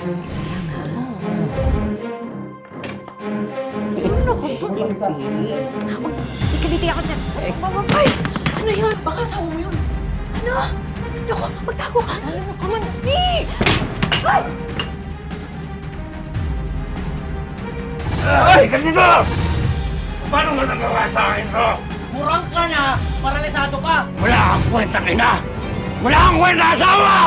Isa lang, ha? Ano ko to? Hindi. Ikaliti ako dyan. Ay! Ano yun? Baka asawa mo yun. Ano? Naku, magtago ka. Ano ka man? Ay! Ay! Ganito! Paano mo nagawa sa akin to? Murang ka na! Paralisado ka! Wala kang kwentang ina! Wala kang kwenta asawa!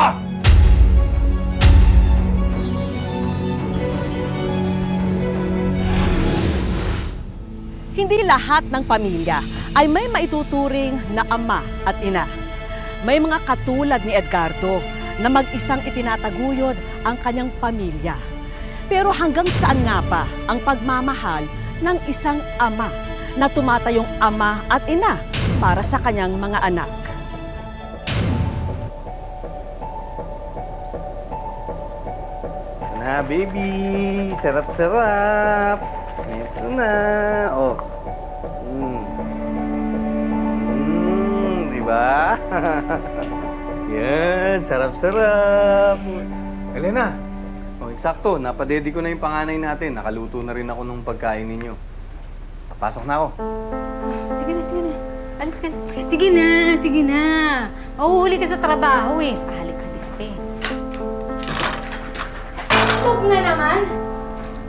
Hindi lahat ng pamilya ay may maituturing na ama at ina. May mga katulad ni Edgardo na mag-isang itinataguyod ang kanyang pamilya. Pero hanggang saan nga ba ang pagmamahal ng isang ama na tumatayong ama at ina para sa kanyang mga anak? Ito na, baby. Sarap-sarap. Ito na. Oh. Diba? Yan, sarap-sarap. Elena, oh, eksakto. Napadedi ko na yung panganay natin. Nakaluto na rin ako ng pagkain ninyo. Papasok na ako. Sige na, sige na. Alis ka na. Sige na, sige na. Mahuhuli ka sa trabaho eh. Pahalik-halik pa eh. Itlog na naman.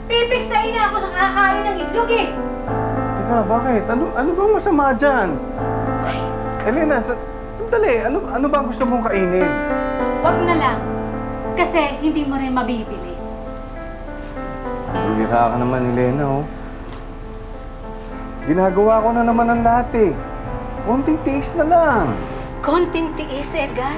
Pipiksain na ako sa kakain ng itlog eh. Teka, bakit? Ano bang masama dyan? Elena, sandali. Ano ba gusto mong kainin? Wag na lang. Kasi hindi mo rin mabibili. Bumira ka naman, Elena, oh. Ginagawa ko na naman ang lahat, eh. Konting tiis na lang. Konting tiis, Edgar.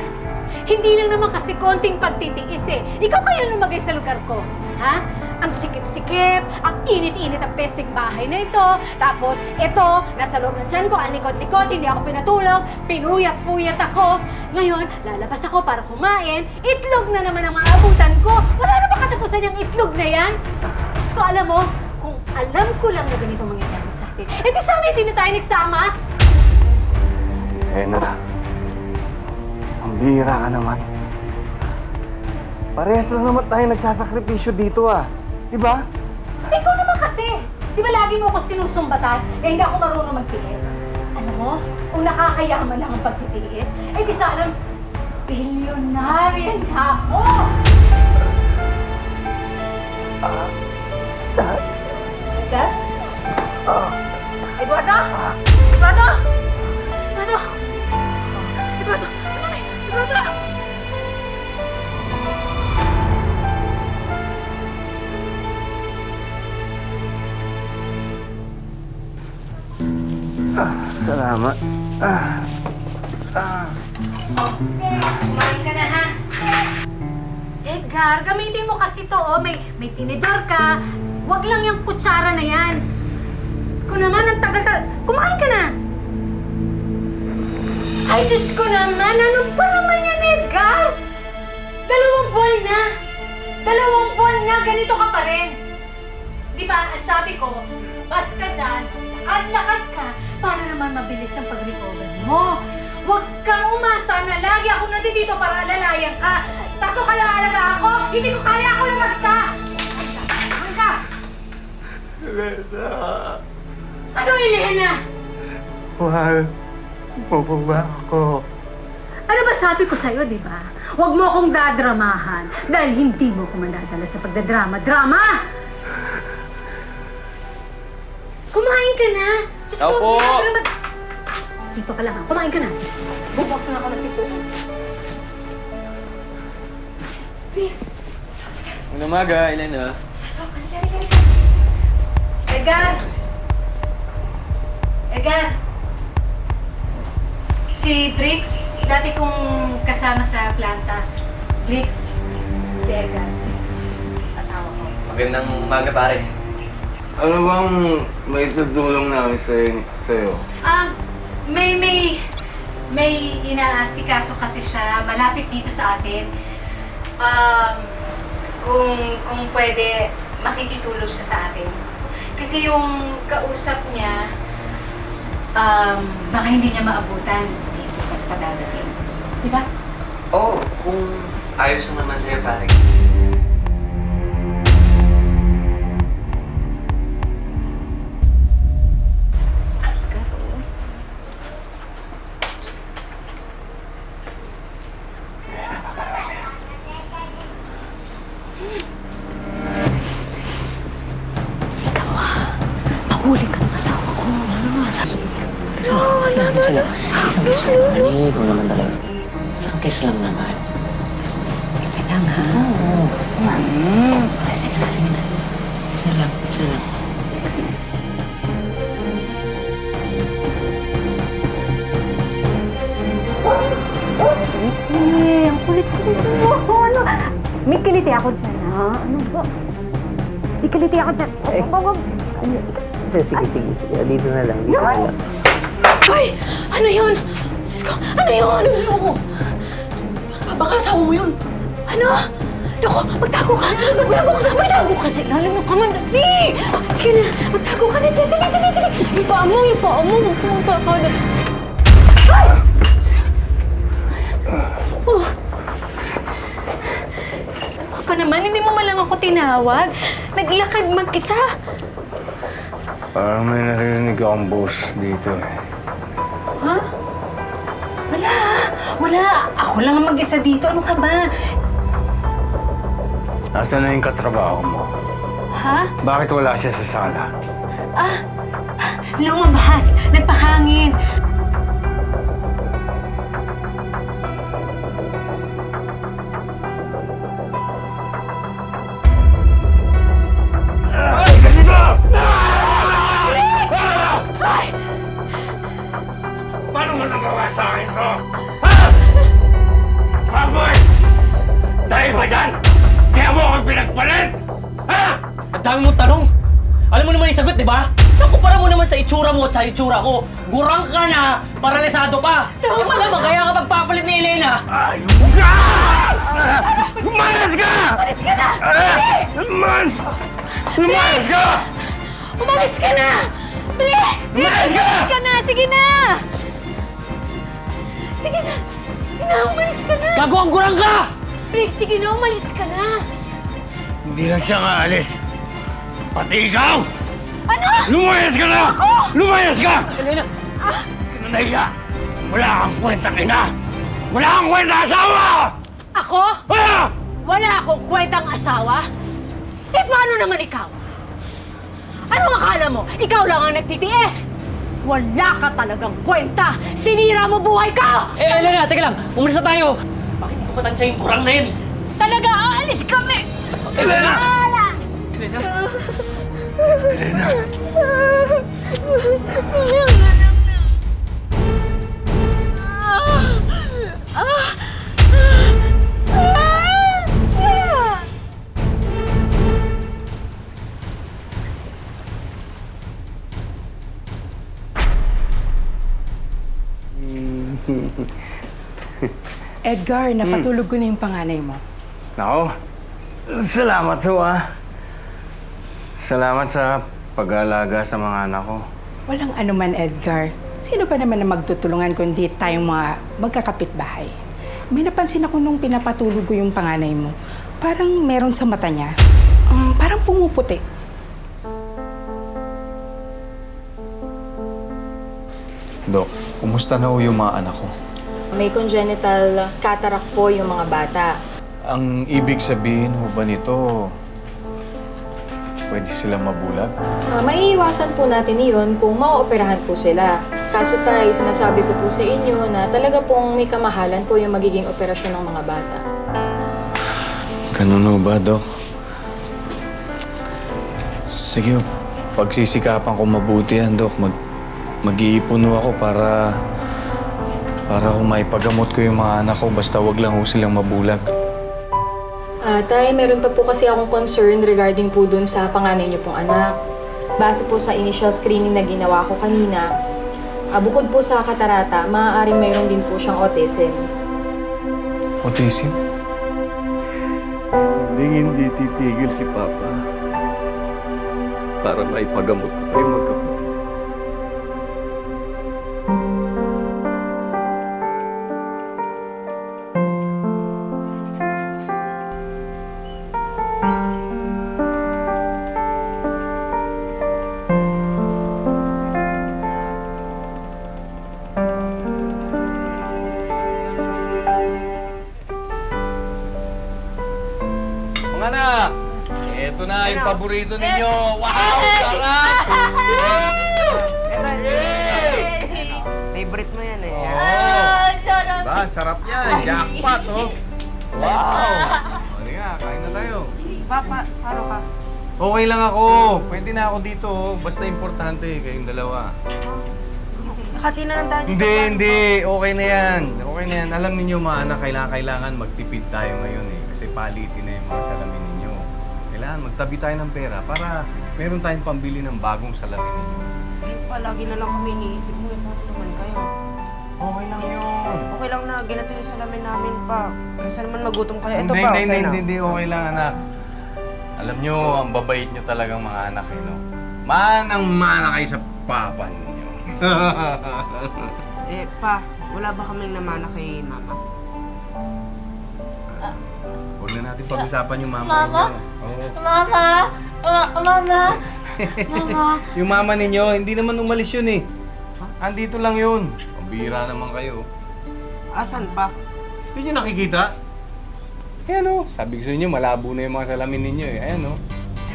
Hindi lang naman kasi konting pagtitiis eh. Ikaw kaya lumagay sa lugar ko, ha? Ang sikip-sikip, ang init-init ang pesting bahay na ito. Tapos, ito, nasa loob ng tiyan ko, ang likot-likot, hindi ako pinatulog, pinuyat-puyat ako. Ngayon, lalabas ako para kumain, itlog na naman ang maabutan ko. Wala na ba katapusan yung itlog na yan? Diyos ko, alam mo, kung alam ko lang na ganito mangyayari sa atin, eh di sana hindi na tayo nagsama. Elena, ang bihira ka naman. Parehas lang naman tayo nagsasakripisyo dito, ah. Diba? Ikaw naman kasi. Di ba lagi mo ako sinusumbatan? Eh hindi ako marunong magtiis. Alam mo, kung nakakayaman lang ang pagtitiis, eh di sana bilyonarya na ako! Edgar? Eduardo? Eduardo? Eduardo? Eduardo? Eduardo? Salamat. Kumain ka na, ha? Edgar, gamitin mo kasi to, oh. May tinidor ka. Huwag lang yung kutsara na yan. Diyos ko naman, ang tagal-tagal. Kumain ka na! Ay, Diyos ko naman, ano ba naman yan, Edgar? 2 buwan na. 2 buwan na, ganito ka pa rin. Di ba, ang sabi ko, basta dyan, lakad-lakad ka para naman mabilis ang pag-recover mo. Huwag kang umasa na lagi ako nandito para alalayan ka. Tato kaya alaga ako, hindi ko kaya ako lang magsa. Hangga! Elena. Ano, Elena? Mahal mo ba ako? Ano ba sabi ko sa'yo, di ba? Huwag mo akong dadramahan dahil hindi mo ako mandadala sa pagdadrama-drama! Kumain ka na! Diyos ko, Opo. hindi ka naman... Dito ka lang, ha? Kumain ka na. Bubos na ako ng tito. Please. Magandang umaga, Elena. Pasok, halika. Edgar! Edgar! Si Briggs, dati kong kasama sa planta. Briggs, si Edgar. Asawa ko. Magandang umaga, pare. Ano bang may tutulong namin sa'yo? May inaasikaso kasi siya malapit dito sa atin. Kung pwede, makikitulog siya sa atin. Kasi yung kausap niya, baka hindi niya maabutan. Hindi kasi padadating. Di ba? Oo, kung ayos na naman sa'yo, pare. Mahuli ka ng asawa ko. Isang kiss lang naman eh. Ikaw naman talaga. Isang kiss lang naman. Isa lang, ha? Ay, sige na, sige na. Isa lang, isa lang. Ang kulit-kulit mo. Ano? May kiliti ako dyan, ha? Ano ba? May kiliti ako dyan. Sige. Dito na lang. Ay! Ano yun? Diyos ko, ano yun? Ano? Baka asawa mo yun. Ano? Naku, magtago ka! Magtago ka! Lalo ka man, dali! Sige na, magtago ka na dyan. Dali! Ipa mo! Magpunta ka na. Ay! Oh. Ako pa naman, hindi mo malang ako tinawag. Naglakad mag-isa. Parang may narinig akong boss dito. Ha? Wala. Ako lang ang mag-isa dito. Ano ka ba? Nasaan na yung katrabaho mo? Ha? Bakit wala siya sa sala? Lumabas. Nagpahangin. Paano mo nagawa sa akin to? Ha? Baboy! Dahil ba dyan? Kaya mo akong pinagpalit? Ha? Ang dami mong tanong. Alam mo naman yung sagot, di ba? Kumpara mo naman sa itsura mo at sa itsura ko. Gurang ka na, paralisado pa. Di malamang kaya ka magpapalit ni Elena. Ayun ka! Umalis ka! Umalis ka na! Umalis ka! Umalis ka na! Please! Umalis ka! Umalis ka na! Sige na! Sige na, umalis ka na! Gago, ang gurang ka! Rick, sige na, umalis ka na! Hindi lang siya nga alis. Pati ikaw! Ano? Lumayas ka na! Lumayas ka! Elena! Hindi ka na nahiya. Wala kang kwentang ina! Wala kang kwentang asawa! Ako? Ha? Wala akong kwentang asawa? Eh, paano naman ikaw? Anong akala mo? Ikaw lang ang nagtitiis! Wala ka talagang kwenta! Sinira mo buhay ko! Elena, teka lang. Umalis na tayo. Bakit hindi ko matansya yung kurang na yun? Talaga, aalis kami! Elena! Elena? Elena! Edgar, napatulog ko na yung panganay mo. Nako, salamat ho Salamat sa pag-aalaga sa mga anak ko. Walang anuman, Edgar. Sino pa naman na magtutulungan kundi tayong mga magkakapitbahay? May napansin ako nung pinapatulog ko yung panganay mo. Parang meron sa mata niya. Parang pumuputi. Dok, kumusta na ho yung mga anak ko? May congenital cataract po yung mga bata. Ang ibig sabihin ho ba nito, pwede silang mabulag? Maiiwasan po natin iyon kung maooperahan po sila. Kaso tayo, sinasabi ko po sa inyo na talaga pong may kamahalan po yung magiging operasyon ng mga bata. Ganun ho ba, Dok? Sige, pagsisikapan ko mabuti yan, Dok. Mag-iipon ho ako para maipagamot ko yung mga anak ko. Basta wag lang ho silang mabulag. Tay, meron pa po kasi akong concern regarding po dun sa panganay niyo pong anak. Base po sa initial screening na ginawa ko kanina, bukod po sa katarata, maaaring mayroon din po siyang autism. Autism? Hindi titigil si Papa para maipagamot ko kayo magkapatid. Mga anak, eto na yung paborito ninyo. Wow, sarap! Favorite mo yan eh. Oo. Diba, sarap yan. Jackpot, oh. Wow! O, nga, kain na tayo. Papa, paano ka? Okay lang ako. Pwede na ako dito, oh. Basta importante, kayong dalawa. Hati na lang tayo dito. Hindi. Okay na yan. Okay na yan. Alam niyo mga anak, kailangan magtipid tayo ngayon eh. Kasi palitin na yung mga salamin ninyo. Kailangan magtabi tayo ng pera para meron tayong pambili ng bagong salamin ninyo. Eh, palagi na lang kami iniisip mo eh. Paano naman kayo? Okay lang yun. Okay lang na ganito yung salamin namin pa. Kasi naman magutom kayo. Ito pa, sa'yo na. Hindi. Okay lang anak. Alam nyo, ang babait nyo talagang mga anak eh, no? Manang-mana kayo sa papa ninyo. Eh, pa, wala ba kaming namana kay mama? Huwag na natin pag-usapan yung mama ninyo. Oo. Mama! Yung mama ninyo, hindi naman umalis yun eh. Andito lang yun. Pambira naman kayo. Asan pa? Hindi nyo nakikita? Ayan o. Sabi ko sa inyo, malabo na yung mga salamin ninyo eh. Ayan o.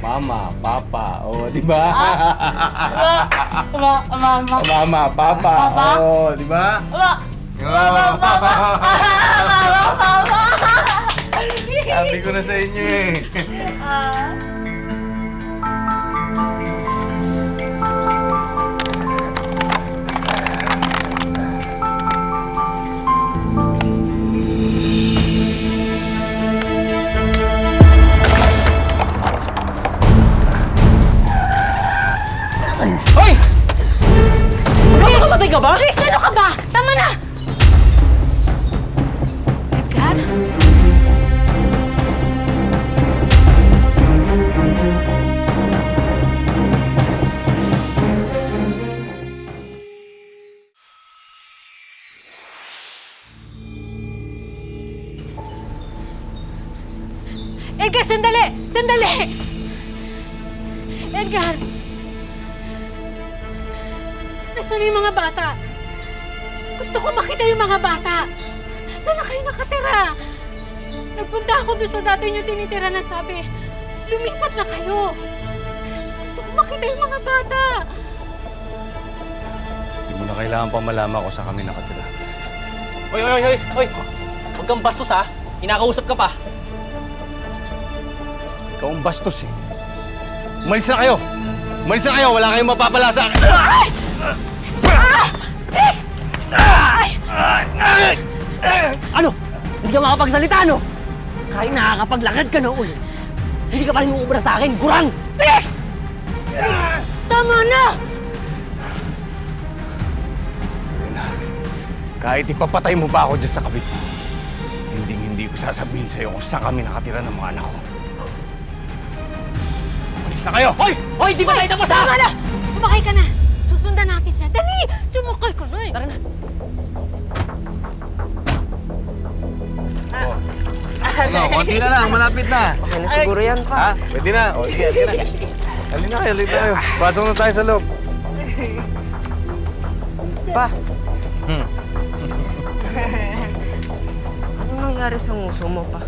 Mama, papa, o, di ba? Mama, papa, o, di ba? Sabi ko na sa inyo eh. Hoy! Makamatay ka ba? Chris, ano ka ba? Tama na! Edgar? Edgar, sandali! Sandali! Edgar! Nasaan yung mga bata? Gusto ko makita yung mga bata. Saan na kayo nakatira? Nagpunta ako doon sa dati niyo tinitira na sabi, lumipat na kayo. Gusto ko makita yung mga bata. Hindi mo na kailangan pa malaman kung saan kami nakatira. Hoy! Huwag kang bastos ha. Inakausap ka pa. Ikaw ang bastos eh. Umalis na kayo! Umalis na kayo! Wala kayong mapapala sa akin! Chris! Ano? Hindi ka makapagsalita, no? Kahit nakakapaglakad ka na ulo. Hindi ka pa rin uubra sa akin, gurang! Chris! Chris! Tama na! Kahit ipapatay mo pa ako dyan sa kabit, hindi ko sasabihin sa'yo kung saan kami nakatira ng mga anak ko. Umalis na kayo! Hoy! Di ba tayo tapos ha? Tama na! Sumakay ka na! Susundan natin siya. Dali! Sumakay ka na eh! Tara na. Ano, konti na lang, malapit na. Okay na siguro yan, pa. Ha? Pwede na. O, sige, na. Halina kayo. Pasok na tayo sa loob. Pa. Ano nangyari sa nguso mo, pa?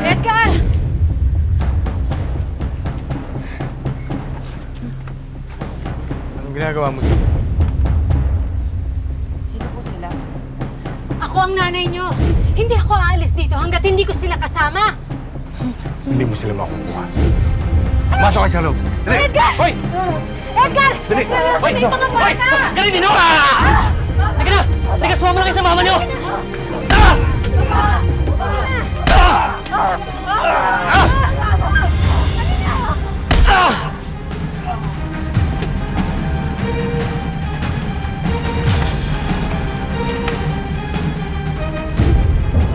Edgar! Anong ginagawa mo dito? Sino po sila? Ako ang nanay niyo. Hindi ako aalis dito hanggat hindi ko sila kasama. Hindi mo sila makukuha. Masok kayo sa loob. Dali! Edgar! Hoy! Edgar! Dali! Edgar! Hoy! May mga bata! Galing din, no? Teka na! Teka, sumama na kayo sa mama niyo!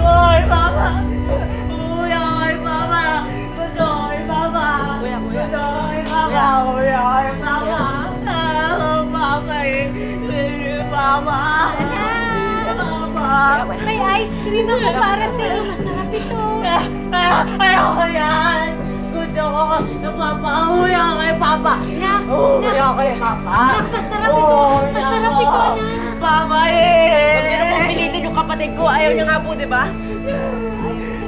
Hoy, Papa! Kuya, hoy, Papa! Gusto ko, hoy, Papa! Kuya. Gusto ko, hoy, Papa! Kuya, hoy, Papa! Papa, Papa! Papa! May ice cream ako para sa iyo. Masarap ito. Ayoko yan! Gusto ko ng Papa! Kuya, kay Papa! Nak, Kuya, kay Papa! Nak, masarap ito. Masarap ito, anak. Mama eh! Huwag niyo na pong pilitin yung kapatid ko. Ayaw niya nga po, di ba?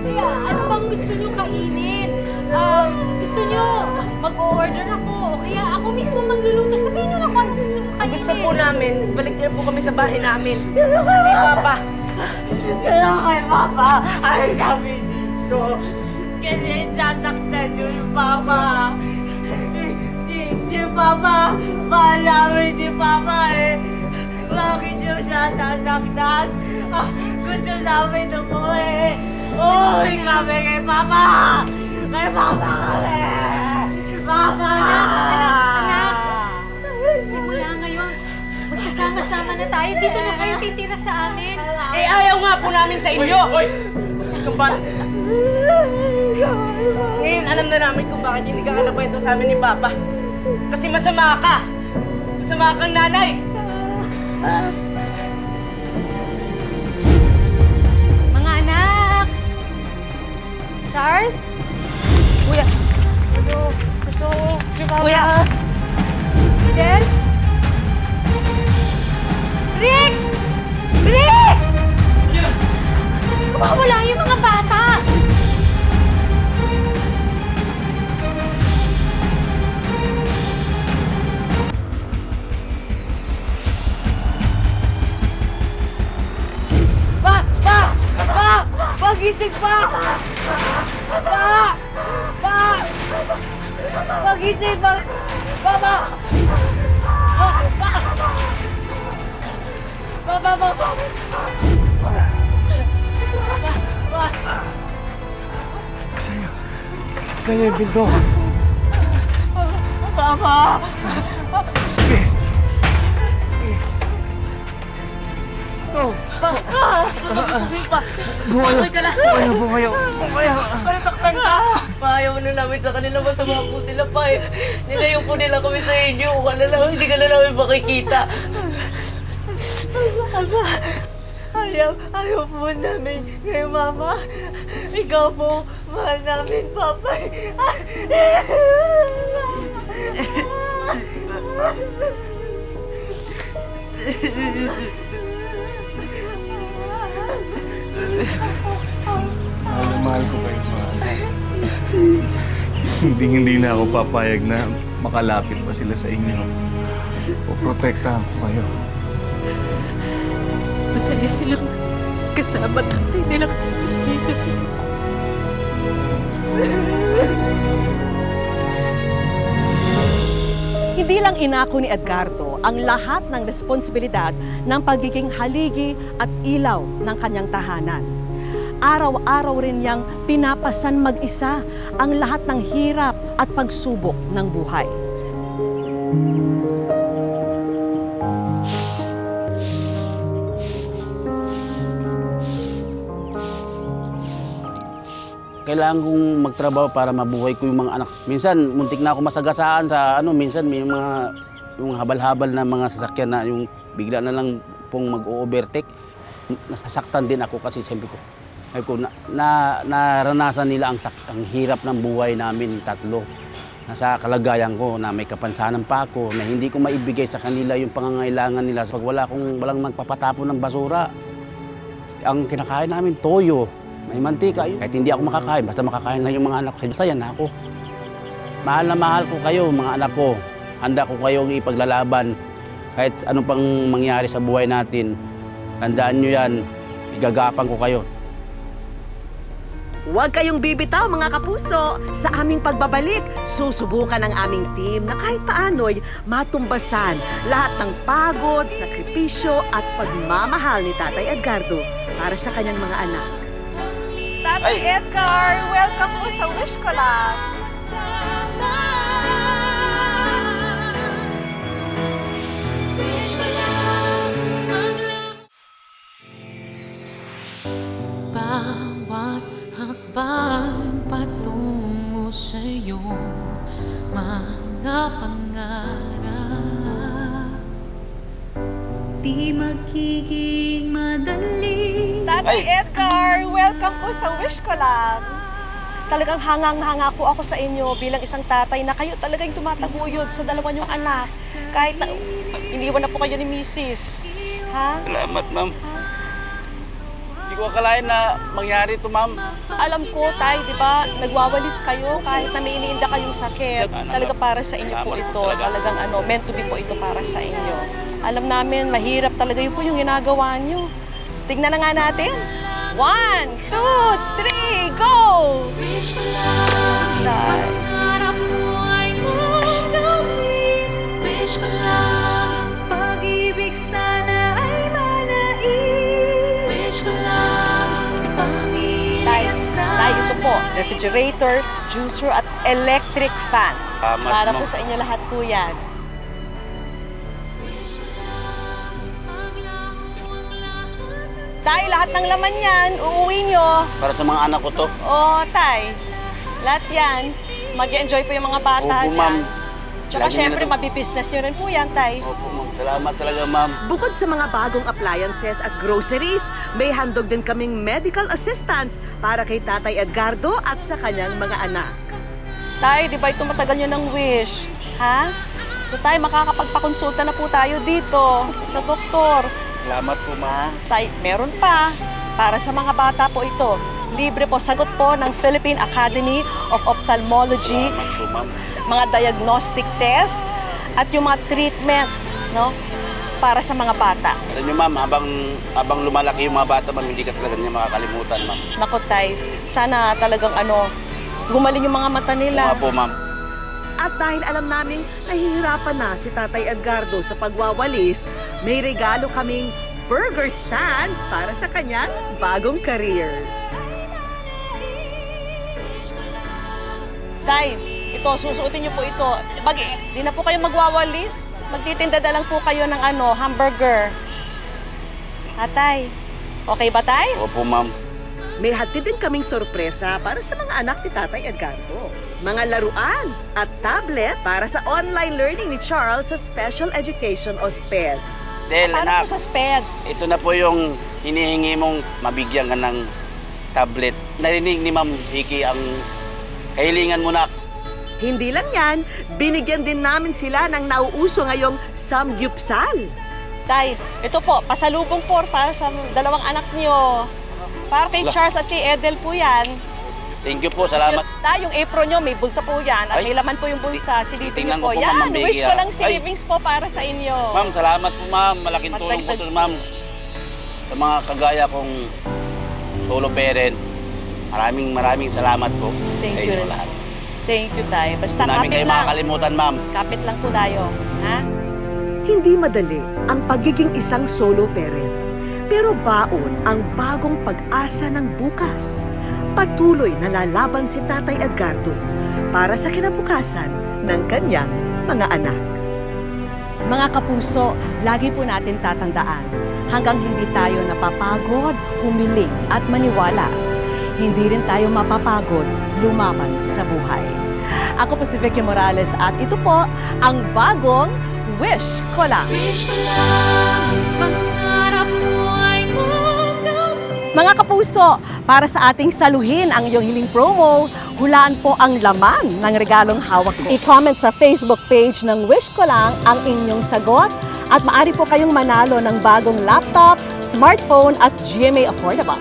Kaya, ano bang gusto nyo kainin? Gusto nyo mag-order ako? Kaya ako mismo magluluto. Sabihin nyo na kung ano gusto nyo kainin. Gusto po namin, balik niyo po kami sa bahay namin. Hindi, Papa. Kaya kay Papa, ay sabi dito. Kasi sasaktan yun, Papa. Si Papa, mahal namin si Papa eh. Bakit yun siya sasaktan? Gusto namin umuwi. Uy, kami kay Papa! Kay Papa kami! Papa! Anak! Simula ngayon, magsasama-sama na tayo. Dito na kayo titira sa amin. Eh, ayaw nga po namin sa inyo! Sus, kumpara. Ngayon, alam na namin kung bakit hindi ka kalakwento sa amin ni Papa. Kasi masama ka! Masama kang nanay! Mga anak! Charles? Kuya! Kuya! Fidel? Rex! Rex! Kumawala yung mga bata! Magising pa! Magising pa! Papa! Saan niya yung pinto? Papa! Bukayo! Bukayo! Parasaktan ka! Pahayaw na namin sa kanila, masama po sila pa eh. Nilayo po nila kami sa inyo. Hindi ka na namin makikita. Papa! Ayaw po namin kay Mama. Ikaw po, mahal namin, Papa. Mahal ko kayo, mahal. Hindi na ako papayag na makalapit pa sila sa inyo. Poprotektahan ko kayo. Masaya silang kasama tatay nila kasi sa inyo. Hindi lang inako ni Edgardo ang lahat ng responsibilidad ng pagiging haligi at ilaw ng kanyang tahanan. Araw-araw rin niyang pinapasan mag-isa ang lahat ng hirap at pagsubok ng buhay. Kailangan kong magtrabaho para mabuhay ko yung mga anak. Minsan, muntik na ako masagasaan sa minsan may yung habal-habal na mga sasakyan na yung bigla na lang pong mag-overtake. Nasasaktan din ako kasi siyempre ko naranasan nila ang hirap ng buhay namin tatlo. Nasa kalagayan ko na may kapansanan pa ako na hindi ko maibigay sa kanila yung pangangailangan nila. Pag walang magpapatapon ng basura, ang kinakain namin toyo. May mantika. Kahit hindi ako makakain, basta makakain lang yung mga anak ko. Masaya na ako. Mahal na mahal ko kayo, mga anak ko. Handa ko kayong ipaglalaban. Kahit anong pang mangyari sa buhay natin, tandaan nyo yan, igagapan ko kayo. Huwag kayong bibitaw mga kapuso. Sa aming pagbabalik, susubukan ng aming team na kahit paano'y matumbasan lahat ng pagod, sakripisyo at pagmamahal ni Tatay Edgardo para sa kanyang mga anak. Tatay Edgar, welcome po sa Wish Ko Lang. Bawat hakbang patungo sa'yo, mga pangarap, di magiging madali. Tatay Edgar, welcome po sa Wish Ko Lang. Talagang hangang-hanga po ako sa inyo bilang isang tatay na kayo talagang tumataguyod sa dalawa niyong anak. Kahit na iniwan na po kayo ni Mrs. Ha? Salamat, ma'am. Hindi ko akalain na mangyari ito, ma'am. Alam ko, Tay, di ba, nagwawalis kayo kahit na may iniinda kayong sakit. Talaga para sa inyo po ito. Talagang meant to be po ito para sa inyo. Alam namin, mahirap talaga yun po yung ginagawa nyo. Tignan na nga natin. 1, 2, 3, go! Wish ko lang Tay. pangarap mo ay makamit. Wish ko lang pag-ibig sana ay manaig. Wish ko lang pamilya sana. Tay, ito po, refrigerator, juicer, at electric fan. Salamat, Para ma'am. po sa inyo lahat po yan. Tay, lahat ng laman yan, uuwi nyo. Para sa mga anak ko to. Oo, Tay. Lahat yan. Mag-enjoy po yung mga bata Opo, dyan. ma'am. Tsaka Lagi syempre, nila to. mabibusiness nyo rin po yan, Tay. Opo, ma'am. Salamat talaga, ma'am. Bukod sa mga bagong appliances at groceries, may handog din kaming medical assistance para kay Tatay Edgardo at sa kanyang mga anak. Tay, di ba ito matagal nyo ng wish? Ha? So, Tay, makakapagpakonsulta na po tayo dito sa doktor. Salamat po, ma'am. Tay, meron pa. Para sa mga bata po ito. Libre po, sagot po ng Philippine Academy of Ophthalmology, Salamat po, ma'am. mga diagnostic test, at yung mga treatment, no? Para sa mga bata. Alam niyo, ma'am, habang lumalaki yung mga bata, ma'am, hindi ka talaga niya makakalimutan, ma'am. Nako, Tay, sana talagang gumaling yung mga mata nila. Mga po, ma'am. At dahil alam naming nahihirapan na si Tatay Edgardo sa pagwawalis, may regalo kaming burger stand para sa kanyang bagong career. Tay, ito, susuotin niyo po ito. Di na po kayo magwawalis. Magtitinda na lang po kayo ng hamburger. Tay, okay ba, Tay? Opo, ma'am. May hatid din kaming sorpresa para sa mga anak ni Tatay Edgardo. Mga laruan at tablet para sa online learning ni Charles sa Special Education o SPED. Del, Paano anak, po sa SPED? ito na po yung hinihingi mong mabigyan ka ng tablet. Narinig ni Ma'am Vicky ang kahilingan mo, nak. Hindi lang yan, binigyan din namin sila ng nauuso ngayong samgyupsal. Tay, ito po, pasalubong po para sa dalawang anak niyo. Para kay Wala. Charles at kay Edel po yan. Thank you po, salamat. Yung apron nyo, may bulsa po yan. At Ay, may laman po yung bulsa. Silipin niyo tingnan po. ko po, Yan, Ma'am Vicky, wish ko lang Ay. savings po para sa inyo. Ma'am, salamat po, ma'am. Malaking tulong po ito, ma'am. Sa mga kagaya kong solo parent, maraming salamat po. Thank sa you inyo rin. lahat. Thank you, Tay. Basta Hindi namin kapit kayo lang. makakalimutan, ma'am. Kapit lang po tayo. Ha? Hindi madali ang pagiging isang solo parent. Pero baon ang bagong pag-asa ng bukas. Patuloy na lalaban si Tatay Edgardo para sa kinabukasan ng kanyang mga anak. Mga kapuso, lagi po natin tatandaan, hanggang hindi tayo napapagod, humiling at maniwala, hindi rin tayo mapapagod lumaban sa buhay. Ako po si Vicky Morales at ito po ang bagong Wish Ko Lang. Wish ko lang pangarap mo ay makamit. Mga kapuso, para sa ating saluhin ang iyong hiling promo, hulaan po ang laman ng regalong hawak ko. I-comment sa Facebook page ng Wish Ko Lang ang inyong sagot at maaari po kayong manalo ng bagong laptop, smartphone at GMA Affordable.